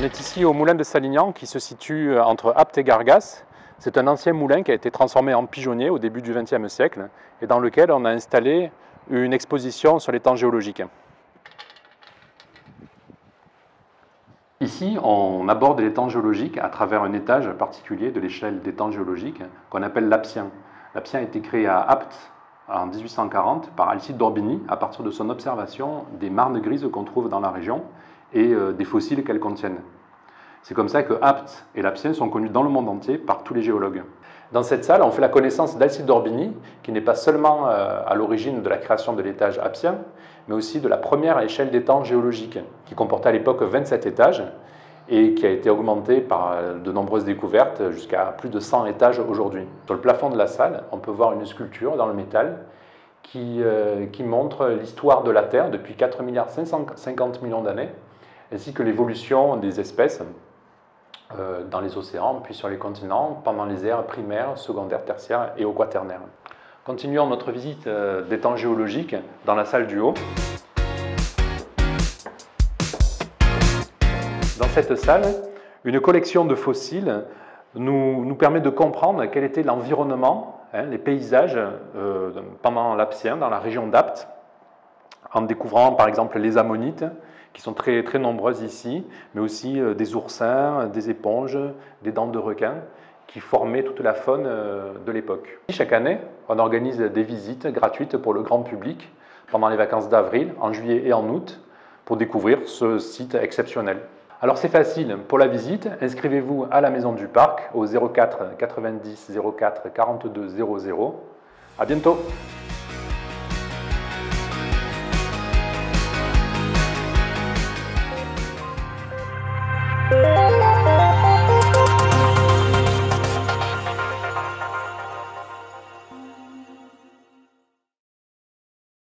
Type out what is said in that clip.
est ici au moulin de Salignan qui se situe entre Apt et Gargas. C'est un ancien moulin qui a été transformé en pigeonnier au début du XXe siècle et dans lequel on a installé une exposition sur les temps géologiques. Ici, on aborde les temps géologiques à travers un étage particulier de l'échelle des temps géologiques qu'on appelle l'Aptien. L'Aptien a été créé à Apt en 1840 par Alcide d'Orbigny à partir de son observation des marnes grises qu'on trouve dans la région et des fossiles qu'elles contiennent. C'est comme ça que Apt et l'Aptien sont connus dans le monde entier par tous les géologues. Dans cette salle, on fait la connaissance d'Alcide d'Orbigny, qui n'est pas seulement à l'origine de la création de l'étage aptien, mais aussi de la première échelle des temps géologiques, qui comportait à l'époque 27 étages et qui a été augmentée par de nombreuses découvertes jusqu'à plus de 100 étages aujourd'hui. Sur le plafond de la salle, on peut voir une sculpture dans le métal qui montre l'histoire de la Terre depuis 4,5 milliards d'années, ainsi que l'évolution des espèces dans les océans, puis sur les continents, pendant les ères primaires, secondaires, tertiaires et au quaternaire. Continuons notre visite des temps géologiques dans la salle du haut. Dans cette salle, une collection de fossiles nous permet de comprendre quel était l'environnement, les paysages pendant l'Aptien, dans la région d'Apt, en découvrant par exemple les ammonites, qui sont très nombreuses ici, mais aussi des oursins, des éponges, des dents de requin, qui formaient toute la faune de l'époque. Chaque année, on organise des visites gratuites pour le grand public pendant les vacances d'avril, en juillet et en août, pour découvrir ce site exceptionnel. Alors c'est facile, pour la visite, inscrivez-vous à la Maison du Parc au 04 90 04 42 00. À bientôt!